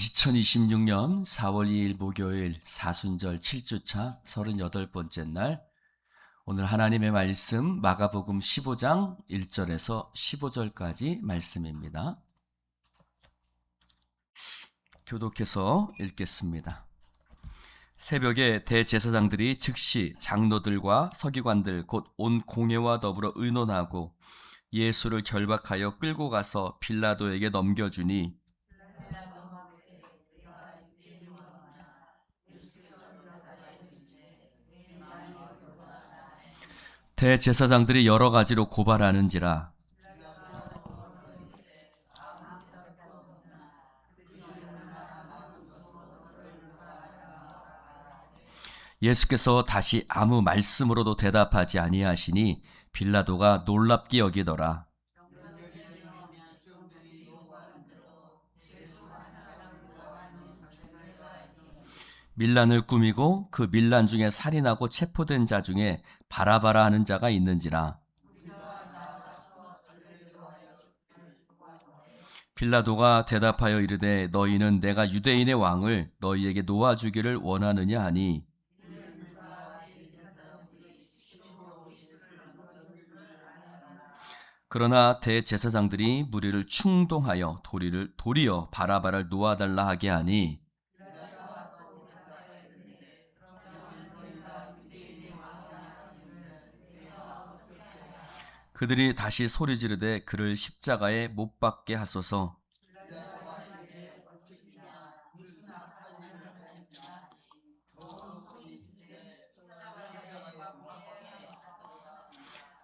2026년 4월 2일 목요일 사순절 7주차 38번째 날, 오늘 하나님의 말씀 마가복음 15장 1절에서 15절까지 말씀입니다. 교독해서 읽겠습니다. 새벽에 대제사장들이 즉시 장로들과 서기관들 곧 온 공회와 더불어 의논하고 예수를 결박하여 끌고 가서 빌라도에게 넘겨주니, 대제사장들이 여러 가지로 고발하는지라. 예수께서 다시 아무 말씀으로도 대답하지 아니하시니 빌라도가 놀랍게 여기더라. 밀란을 꾸미고 그 밀란 중에 살인하고 체포된 자 중에 바라바라 하는 자가 있는지라. 빌라도가 대답하여 이르되 너희는 내가 유대인의 왕을 너희에게 놓아주기를 원하느냐 하니, 그러나 대제사장들이 무리를 충동하여 도리어 바라바를 놓아달라 하게 하니, 그들이 다시 소리 지르되 그를 십자가에 못 박게 하소서.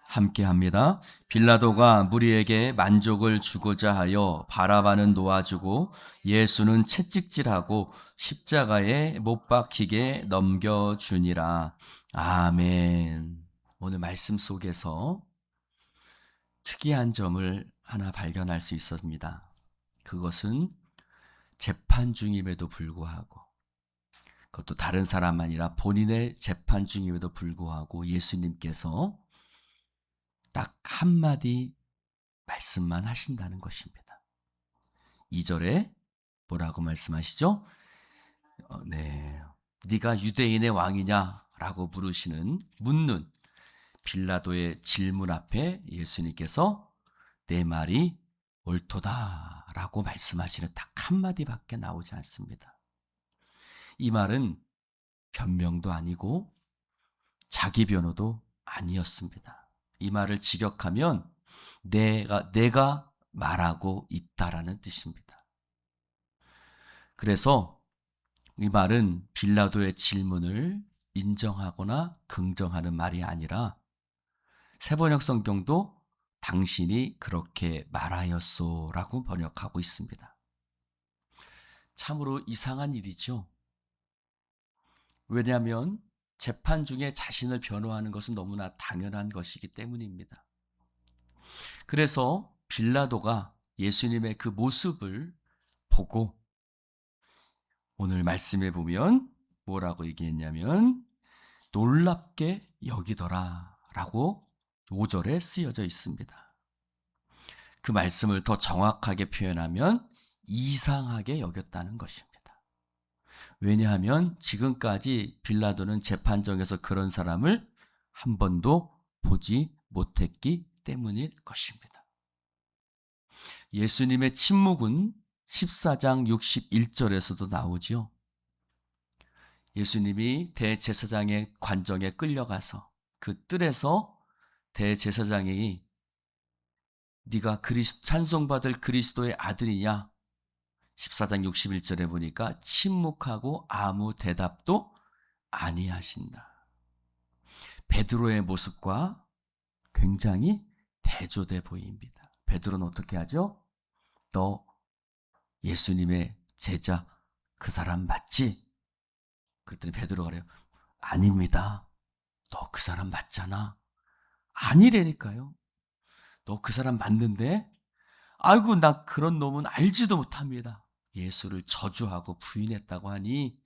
함께합니다. 빌라도가 무리에게 만족을 주고자 하여 바라바는 놓아주고 예수는 채찍질하고 십자가에 못 박히게 넘겨주니라. 아멘. 오늘 말씀 속에서 특이한 점을 하나 발견할 수 있었습니다. 그것은 재판 중임에도 불구하고, 그것도 다른 사람 아니라 본인의 재판 중임에도 불구하고 예수님께서 딱 한마디 말씀만 하신다는 것입니다. 2절에 뭐라고 말씀하시죠? 네가 유대인의 왕이냐라고 묻는 빌라도의 질문 앞에 예수님께서 내 말이 옳도다라고 말씀하시는 딱 한마디밖에 나오지 않습니다. 이 말은 변명도 아니고 자기 변호도 아니었습니다. 이 말을 직역하면 내가 말하고 있다라는 뜻입니다. 그래서 이 말은 빌라도의 질문을 인정하거나 긍정하는 말이 아니라 세번역 성경도 당신이 그렇게 말하였소라고 번역하고 있습니다. 참으로 이상한 일이죠. 왜냐하면 재판 중에 자신을 변호하는 것은 너무나 당연한 것이기 때문입니다. 그래서 빌라도가 예수님의 그 모습을 보고 오늘 말씀에 보면 뭐라고 얘기했냐면 놀랍게 여기더라 라고 5절에 쓰여져 있습니다. 그 말씀을 더 정확하게 표현하면 이상하게 여겼다는 것입니다. 왜냐하면 지금까지 빌라도는 재판정에서 그런 사람을 한 번도 보지 못했기 때문일 것입니다. 예수님의 침묵은 14장 61절에서도 나오지요. 예수님이 대제사장의 관정에 끌려가서 그 뜰에서 대제사장이 네가 찬송받을 그리스도의 아들이냐? 14장 61절에 보니까 침묵하고 아무 대답도 아니하신다. 베드로의 모습과 굉장히 대조돼 보입니다. 베드로는 어떻게 하죠? 너 예수님의 제자 그 사람 맞지? 그랬더니 베드로가 그래요. 아닙니다. 너 그 사람 맞잖아. 아니라니까요. 너 그 사람 맞는데? 아이고 나 그런 놈은 알지도 못합니다. 예수를 저주하고 부인했다고 하니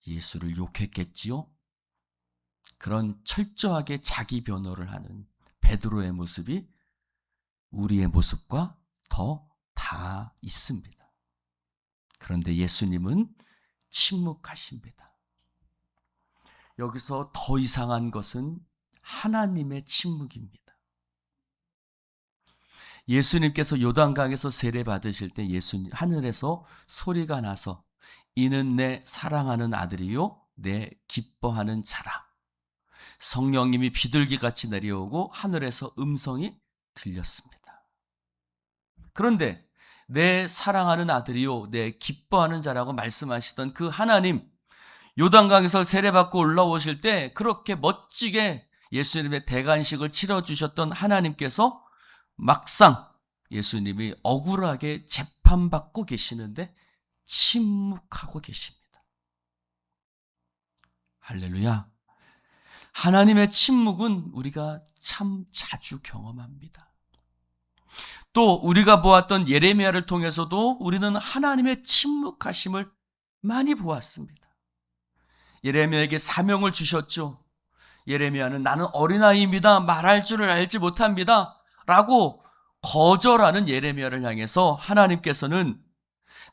예수를 욕했겠지요? 그런 철저하게 자기 변호를 하는 베드로의 모습이 우리의 모습과 더 다 있습니다. 그런데 예수님은 침묵하십니다. 여기서 더 이상한 것은 하나님의 침묵입니다. 예수님께서 요단강에서 세례 받으실 때 예수님 하늘에서 소리가 나서 이는 내 사랑하는 아들이요 내 기뻐하는 자라. 성령님이 비둘기같이 내려오고 하늘에서 음성이 들렸습니다. 그런데 내 사랑하는 아들이요 내 기뻐하는 자라고 말씀하시던 그 하나님, 요단강에서 세례받고 올라오실 때 그렇게 멋지게 예수님의 대관식을 치러주셨던 하나님께서 막상 예수님이 억울하게 재판받고 계시는데 침묵하고 계십니다. 할렐루야. 하나님의 침묵은 우리가 참 자주 경험합니다. 또 우리가 보았던 예레미야를 통해서도 우리는 하나님의 침묵하심을 많이 보았습니다. 예레미야에게 사명을 주셨죠. 예레미야는 나는 어린아이입니다. 말할 줄을 알지 못합니다. 라고 거절하는 예레미야를 향해서 하나님께서는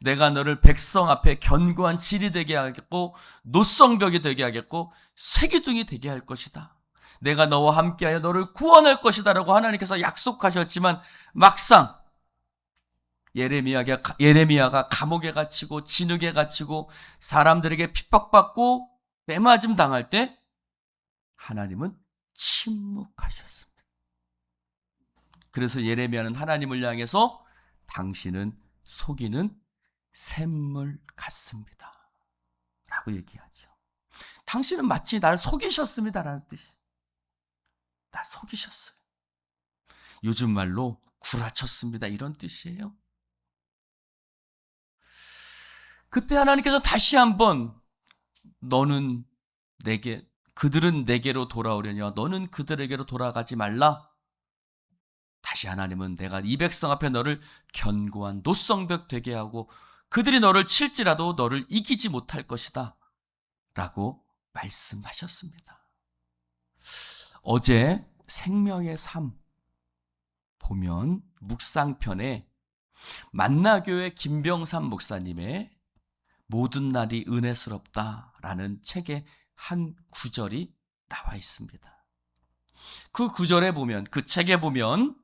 내가 너를 백성 앞에 견고한 질이 되게 하겠고 노성벽이 되게 하겠고 쇠기둥이 되게 할 것이다. 내가 너와 함께하여 너를 구원할 것이다 라고 하나님께서 약속하셨지만 막상 예레미야가 감옥에 갇히고 진흙에 갇히고 사람들에게 핍박받고 매맞음 당할 때 하나님은 침묵하셨습니다. 그래서 예레미야는 하나님을 향해서 당신은 속이는 샘물 같습니다 라고 얘기하죠. 당신은 마치 나를 속이셨습니다 라는 뜻이, 나 속이셨어요. 요즘 말로 구라쳤습니다 이런 뜻이에요. 그때 하나님께서 다시 한번 그들은 내게로 돌아오려니와 너는 그들에게로 돌아가지 말라. 다시 하나님은 내가 이 백성 앞에 너를 견고한 노성벽 되게 하고 그들이 너를 칠지라도 너를 이기지 못할 것이다 라고 말씀하셨습니다. 어제 생명의 삶 보면 묵상편에 만나교회 김병삼 목사님의 모든 날이 은혜스럽다라는 책에 한 구절이 나와 있습니다. 그 구절에 보면, 그 책에 보면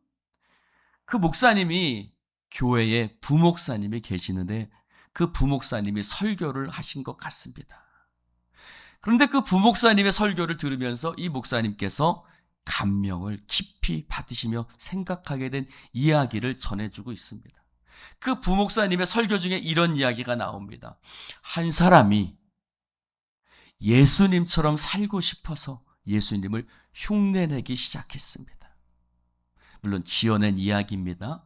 그 목사님이 교회에 부목사님이 계시는데 그 부목사님이 설교를 하신 것 같습니다. 그런데 그 부목사님의 설교를 들으면서 이 목사님께서 감명을 깊이 받으시며 생각하게 된 이야기를 전해주고 있습니다. 그 부목사님의 설교 중에 이런 이야기가 나옵니다. 한 사람이 예수님처럼 살고 싶어서 예수님을 흉내내기 시작했습니다. 물론 지어낸 이야기입니다.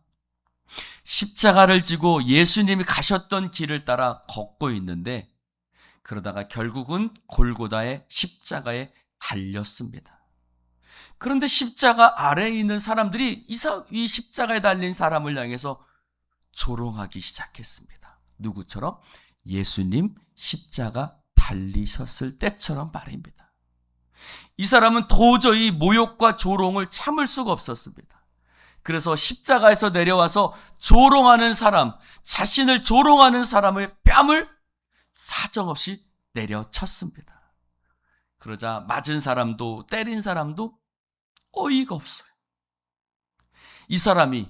십자가를 지고 예수님이 가셨던 길을 따라 걷고 있는데 그러다가 결국은 골고다의 십자가에 달렸습니다. 그런데 십자가 아래에 있는 사람들이 이 십자가에 달린 사람을 향해서 조롱하기 시작했습니다. 누구처럼? 예수님 십자가 달리셨을 때처럼 말입니다. 이 사람은 도저히 모욕과 조롱을 참을 수가 없었습니다. 그래서 십자가에서 내려와서 조롱하는 사람, 자신을 조롱하는 사람의 뺨을 사정없이 내려쳤습니다. 그러자 맞은 사람도 때린 사람도 어이가 없어요. 이 사람이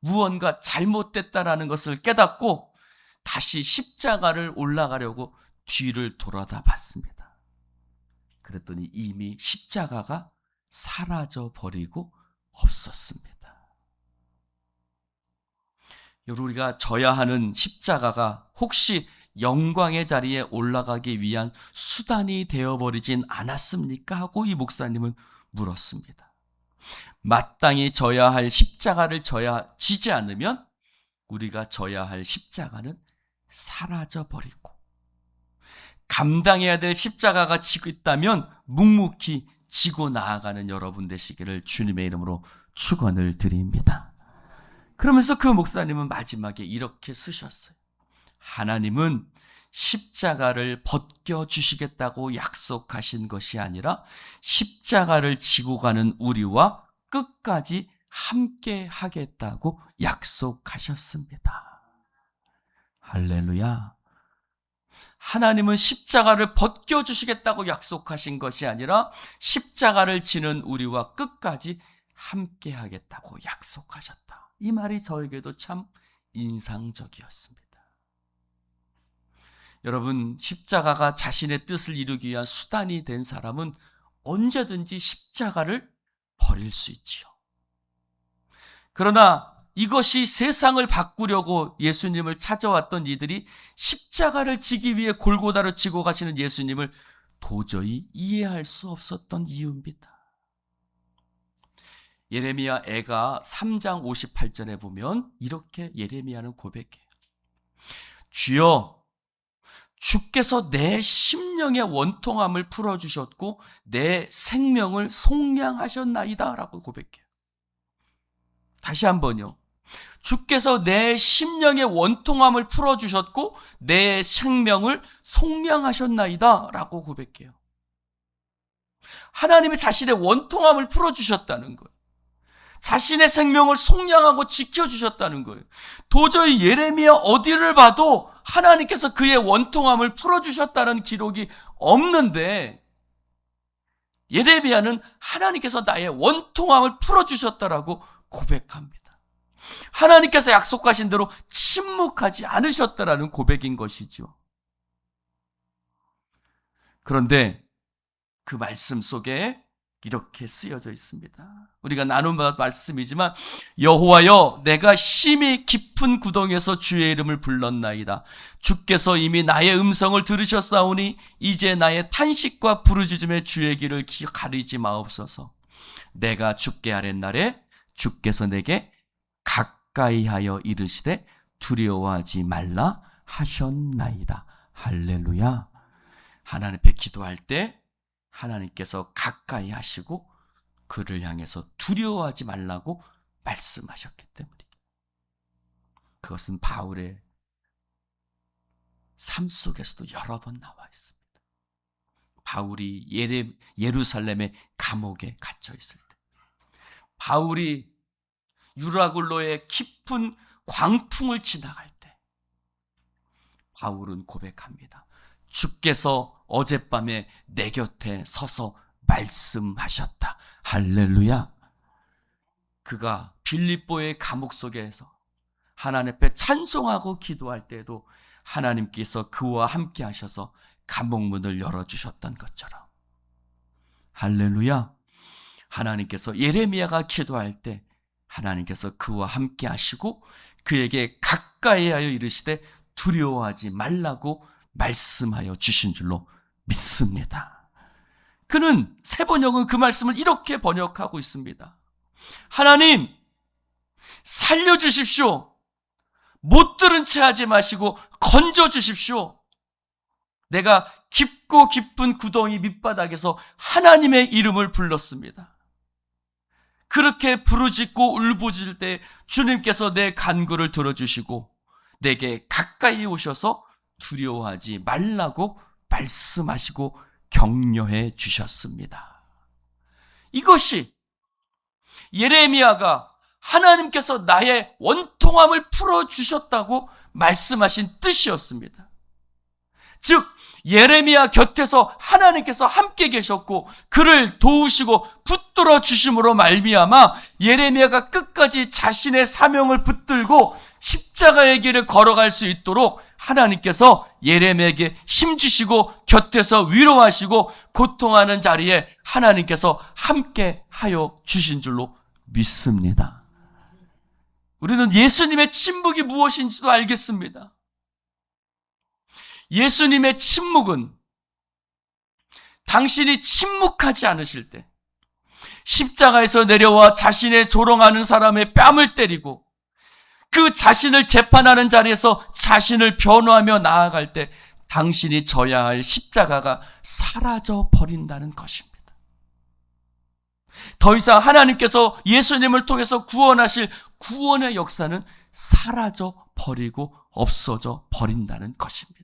무언가 잘못됐다라는 것을 깨닫고 다시 십자가를 올라가려고 뒤를 돌아다 봤습니다. 그랬더니 이미 십자가가 사라져 버리고 없었습니다. 우리가 져야 하는 십자가가 혹시 영광의 자리에 올라가기 위한 수단이 되어버리진 않았습니까? 하고 이 목사님은 물었습니다. 마땅히 져야 할 십자가를 지지 않으면 우리가 져야 할 십자가는 사라져버리고 감당해야 될 십자가가 지고 있다면 묵묵히 지고 나아가는 여러분 되시기를 주님의 이름으로 축원을 드립니다. 그러면서 그 목사님은 마지막에 이렇게 쓰셨어요. 하나님은 십자가를 벗겨주시겠다고 약속하신 것이 아니라 십자가를 지고 가는 우리와 끝까지 함께 하겠다고 약속하셨습니다. 할렐루야. 하나님은 십자가를 벗겨주시겠다고 약속하신 것이 아니라 십자가를 지는 우리와 끝까지 함께 하겠다고 약속하셨다. 이 말이 저에게도 참 인상적이었습니다. 여러분, 십자가가 자신의 뜻을 이루기 위한 수단이 된 사람은 언제든지 십자가를 버릴 수 있지요. 그러나 이것이 세상을 바꾸려고 예수님을 찾아왔던 이들이 십자가를 지기 위해 골고다를 지고 가시는 예수님을 도저히 이해할 수 없었던 이유입니다. 예레미야 애가 3장 58절에 보면 이렇게 예레미야는 고백해요. 주여, 주께서 내 심령의 원통함을 풀어주셨고 내 생명을 속량하셨나이다 라고 고백해요. 다시 한번요. 주께서 내 심령의 원통함을 풀어주셨고 내 생명을 속량하셨나이다 라고 고백해요. 하나님이 자신의 원통함을 풀어주셨다는 거예요. 자신의 생명을 속량하고 지켜주셨다는 거예요. 도저히 예레미야 어디를 봐도 하나님께서 그의 원통함을 풀어주셨다는 기록이 없는데 예레미야는 하나님께서 나의 원통함을 풀어주셨다라고 고백합니다. 하나님께서 약속하신 대로 침묵하지 않으셨다라는 고백인 것이죠. 그런데 그 말씀 속에 이렇게 쓰여져 있습니다. 우리가 나눈 말씀이지만 여호와여 내가 심히 깊은 구덩이에서 주의 이름을 불렀나이다. 주께서 이미 나의 음성을 들으셨사오니 이제 나의 탄식과 부르짖음의 주의 길을 가리지 마옵소서. 내가 죽게 아랫날에 주께서 내게 가까이 하여 이르시되 두려워하지 말라 하셨나이다. 할렐루야. 하나님 앞에 기도할 때 하나님께서 가까이 하시고 그를 향해서 두려워하지 말라고 말씀하셨기 때문입니다. 그것은 바울의 삶 속에서도 여러 번 나와 있습니다. 바울이 예루살렘의 감옥에 갇혀 있을 때, 바울이 유라굴로의 깊은 광풍을 지나갈 때 바울은 고백합니다. 주께서 어젯밤에 내 곁에 서서 말씀하셨다. 할렐루야. 그가 빌립보의 감옥 속에서 하나님 앞에 찬송하고 기도할 때도 하나님께서 그와 함께 하셔서 감옥문을 열어주셨던 것처럼 할렐루야. 하나님께서 예레미야가 기도할 때 하나님께서 그와 함께 하시고 그에게 가까이 하여 이르시되 두려워하지 말라고 말씀하여 주신 줄로 믿습니다. 그는 세번역은 그 말씀을 이렇게 번역하고 있습니다. 하나님, 살려주십시오. 못 들은 채 하지 마시고 건져주십시오. 내가 깊고 깊은 구덩이 밑바닥에서 하나님의 이름을 불렀습니다. 그렇게 부르짖고 울부짖을 때 주님께서 내 간구를 들어주시고 내게 가까이 오셔서 두려워하지 말라고 말씀하시고 격려해 주셨습니다. 이것이 예레미야가 하나님께서 나의 원통함을 풀어주셨다고 말씀하신 뜻이었습니다. 즉 예레미야 곁에서 하나님께서 함께 계셨고 그를 도우시고 붙들어 주심으로 말미암아 예레미야가 끝까지 자신의 사명을 붙들고 십자가의 길을 걸어갈 수 있도록 하나님께서 예레미야에게 힘주시고 곁에서 위로하시고 고통하는 자리에 하나님께서 함께 하여 주신 줄로 믿습니다. 우리는 예수님의 침묵이 무엇인지도 알겠습니다. 예수님의 침묵은 당신이 침묵하지 않으실 때 십자가에서 내려와 자신의 조롱하는 사람의 뺨을 때리고 그 자신을 재판하는 자리에서 자신을 변호하며 나아갈 때 당신이 져야 할 십자가가 사라져 버린다는 것입니다. 더 이상 하나님께서 예수님을 통해서 구원하실 구원의 역사는 사라져 버리고 없어져 버린다는 것입니다.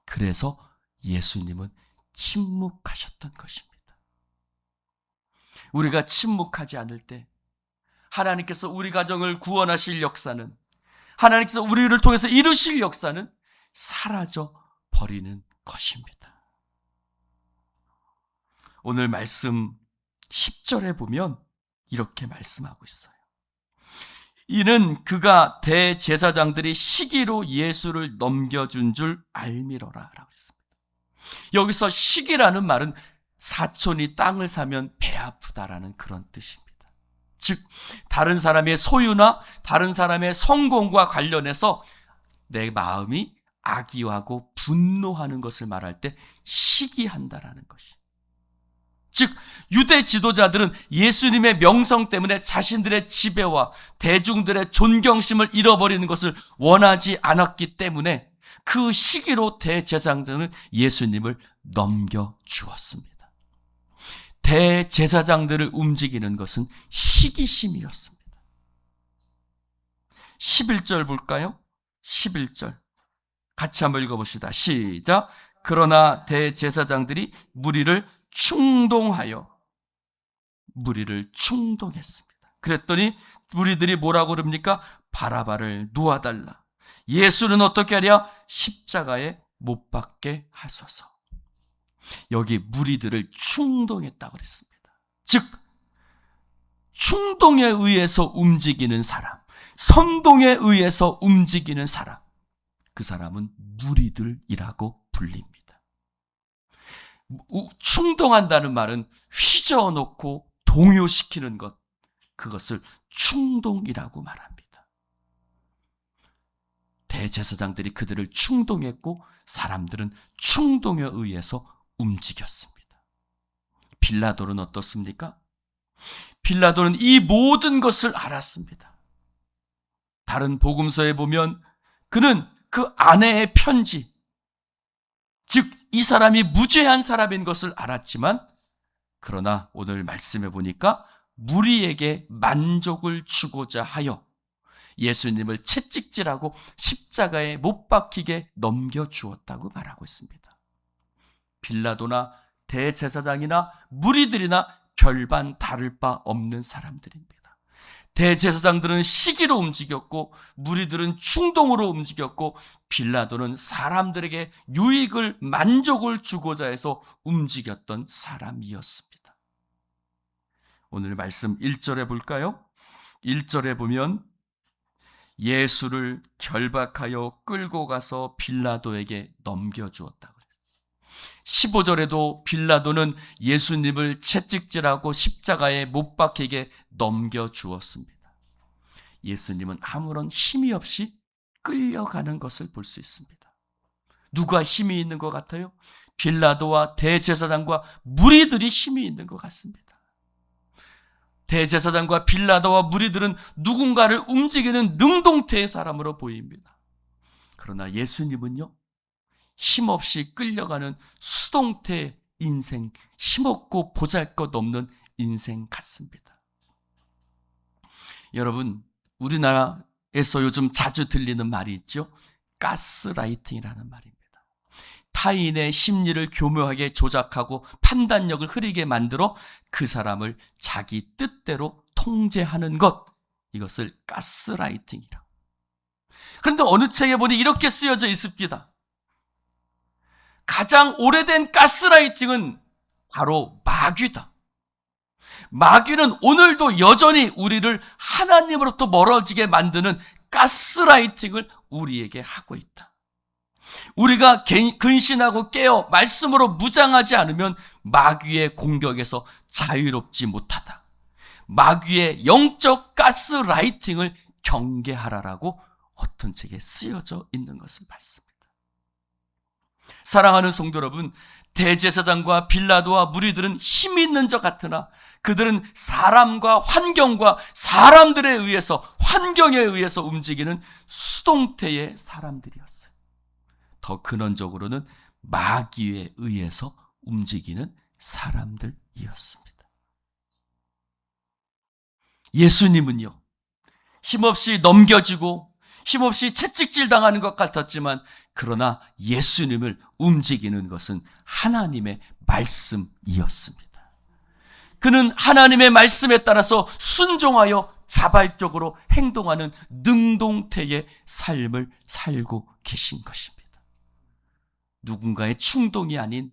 그래서 예수님은 침묵하셨던 것입니다. 우리가 침묵하지 않을 때 하나님께서 우리 가정을 구원하실 역사는, 하나님께서 우리를 통해서 이루실 역사는 사라져 버리는 것입니다. 오늘 말씀 10절에 보면 이렇게 말씀하고 있어요. 이는 그가 대제사장들이 시기로 예수를 넘겨준 줄 알미러라 라고 했습니다. 여기서 시기라는 말은 사촌이 땅을 사면 배 아프다라는 그런 뜻입니다. 즉 다른 사람의 소유나 다른 사람의 성공과 관련해서 내 마음이 악의하고 분노하는 것을 말할 때 시기한다라는 것이. 즉 유대 지도자들은 예수님의 명성 때문에 자신들의 지배와 대중들의 존경심을 잃어버리는 것을 원하지 않았기 때문에 그 시기로 대제사장들은 예수님을 넘겨주었습니다. 대제사장들을 움직이는 것은 시기심이었습니다. 11절 볼까요? 11절 같이 한번 읽어봅시다. 시작. 그러나 대제사장들이 무리를 충동했습니다. 그랬더니 무리들이 뭐라고 그럽니까? 바라바를 놓아달라. 예수는 어떻게 하랴? 십자가에 못 박게 하소서. 여기 무리들을 충동했다고 그랬습니다. 즉 충동에 의해서 움직이는 사람, 선동에 의해서 움직이는 사람, 그 사람은 무리들이라고 불립니다. 충동한다는 말은 휘저어놓고 동요시키는 것, 그것을 충동이라고 말합니다. 대제사장들이 그들을 충동했고 사람들은 충동에 의해서 움직였습니다. 빌라도는 어떻습니까? 빌라도는 이 모든 것을 알았습니다. 다른 복음서에 보면 그는 그 아내의 편지, 즉 이 사람이 무죄한 사람인 것을 알았지만 그러나 오늘 말씀해 보니까 무리에게 만족을 주고자 하여 예수님을 채찍질하고 십자가에 못 박히게 넘겨주었다고 말하고 있습니다. 빌라도나 대제사장이나 무리들이나 별반 다를 바 없는 사람들입니다. 대제사장들은 시기로 움직였고 무리들은 충동으로 움직였고 빌라도는 사람들에게 유익을 만족을 주고자 해서 움직였던 사람이었습니다. 오늘 말씀 1절에 볼까요? 1절에 보면 예수를 결박하여 끌고 가서 빌라도에게 넘겨주었다고 해요. 15절에도 빌라도는 예수님을 채찍질하고 십자가에 못 박히게 넘겨주었습니다. 예수님은 아무런 힘이 없이 끌려가는 것을 볼 수 있습니다. 누가 힘이 있는 것 같아요? 빌라도와 대제사장과 무리들이 힘이 있는 것 같습니다. 대제사장과 빌라도와 무리들은 누군가를 움직이는 능동태의 사람으로 보입니다. 그러나 예수님은요, 힘없이 끌려가는 수동태 인생, 힘없고 보잘것없는 인생 같습니다. 여러분, 우리나라에서 요즘 자주 들리는 말이 있죠. 가스라이팅이라는 말입니다. 타인의 심리를 교묘하게 조작하고 판단력을 흐리게 만들어 그 사람을 자기 뜻대로 통제하는 것, 이것을 가스라이팅이라고. 그런데 어느 책에 보니 이렇게 쓰여져 있습니다. 가장 오래된 가스라이팅은 바로 마귀다. 마귀는 오늘도 여전히 우리를 하나님으로부터 멀어지게 만드는 가스라이팅을 우리에게 하고 있다. 우리가 근신하고 깨어 말씀으로 무장하지 않으면 마귀의 공격에서 자유롭지 못하다. 마귀의 영적 가스라이팅을 경계하라라고 어떤 책에 쓰여져 있는 것을 봤습니다. 사랑하는 성도 여러분, 대제사장과 빌라도와 무리들은 힘이 있는 자 같으나 그들은 사람과 환경과 사람들에 의해서, 환경에 의해서 움직이는 수동태의 사람들이었어요. 더 근원적으로는 마귀에 의해서 움직이는 사람들이었습니다. 예수님은요, 힘없이 넘겨지고 힘없이 채찍질 당하는 것 같았지만 그러나 예수님을 움직이는 것은 하나님의 말씀이었습니다. 그는 하나님의 말씀에 따라서 순종하여 자발적으로 행동하는 능동태의 삶을 살고 계신 것입니다. 누군가의 충동이 아닌,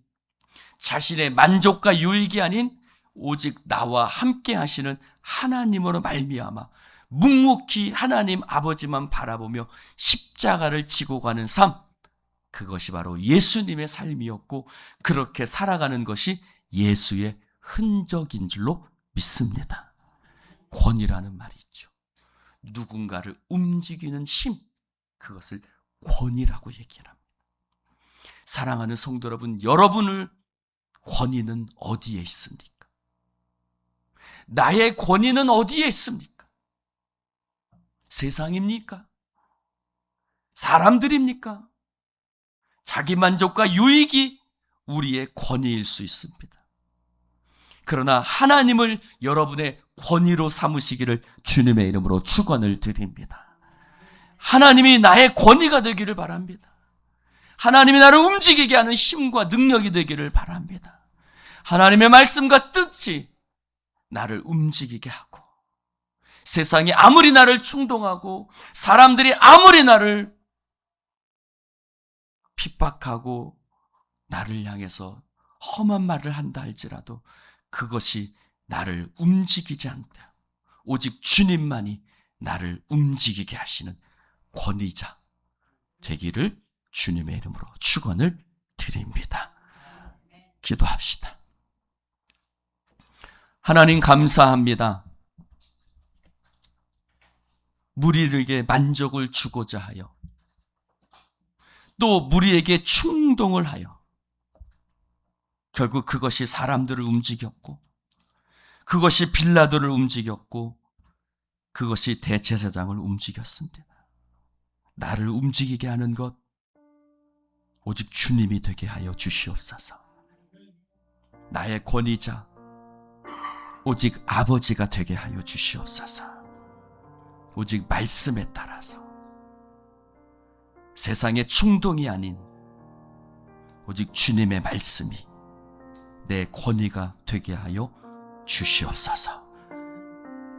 자신의 만족과 유익이 아닌 오직 나와 함께 하시는 하나님으로 말미암아 묵묵히 하나님 아버지만 바라보며 십자가를 지고 가는 삶, 그것이 바로 예수님의 삶이었고, 그렇게 살아가는 것이 예수의 흔적인 줄로 믿습니다. 권위라는 말이 있죠. 누군가를 움직이는 힘, 그것을 권위라고 얘기합니다. 사랑하는 성도 여러분, 여러분을 권위는 어디에 있습니까? 나의 권위는 어디에 있습니까? 세상입니까? 사람들입니까? 자기 만족과 유익이 우리의 권위일 수 있습니다. 그러나 하나님을 여러분의 권위로 삼으시기를 주님의 이름으로 축원을 드립니다. 하나님이 나의 권위가 되기를 바랍니다. 하나님이 나를 움직이게 하는 힘과 능력이 되기를 바랍니다. 하나님의 말씀과 뜻이 나를 움직이게 하고, 세상이 아무리 나를 충동하고 사람들이 아무리 나를 핍박하고 나를 향해서 험한 말을 한다 할지라도 그것이 나를 움직이지 않다. 오직 주님만이 나를 움직이게 하시는 권위자 되기를 주님의 이름으로 축원을 드립니다. 기도합시다. 하나님 감사합니다. 무리에게 만족을 주고자 하여, 또 무리에게 충동을 하여 결국 그것이 사람들을 움직였고, 그것이 빌라도를 움직였고, 그것이 대제사장을 움직였습니다. 나를 움직이게 하는 것 오직 주님이 되게 하여 주시옵소서. 나의 권위자 오직 아버지가 되게 하여 주시옵소서. 오직 말씀에 따라서, 세상의 충동이 아닌 오직 주님의 말씀이 내 권위가 되게 하여 주시옵소서.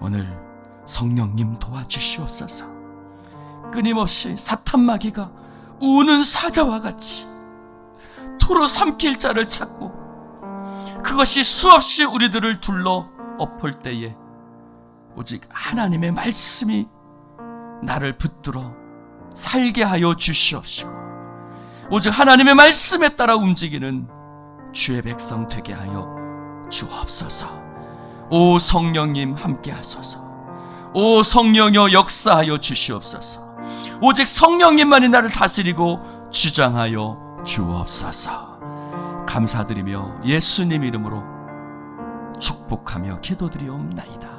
오늘 성령님 도와주시옵소서. 끊임없이 사탄마귀가 우는 사자와 같이 토로 삼킬 자를 찾고, 그것이 수없이 우리들을 둘러 엎을 때에 오직 하나님의 말씀이 나를 붙들어 살게 하여 주시옵시고, 오직 하나님의 말씀에 따라 움직이는 주의 백성 되게 하여 주옵소서. 오 성령님 함께 하소서. 오 성령여 역사하여 주시옵소서. 오직 성령님만이 나를 다스리고 주장하여 주옵소서. 감사드리며 예수님 이름으로 축복하며 기도드리옵나이다.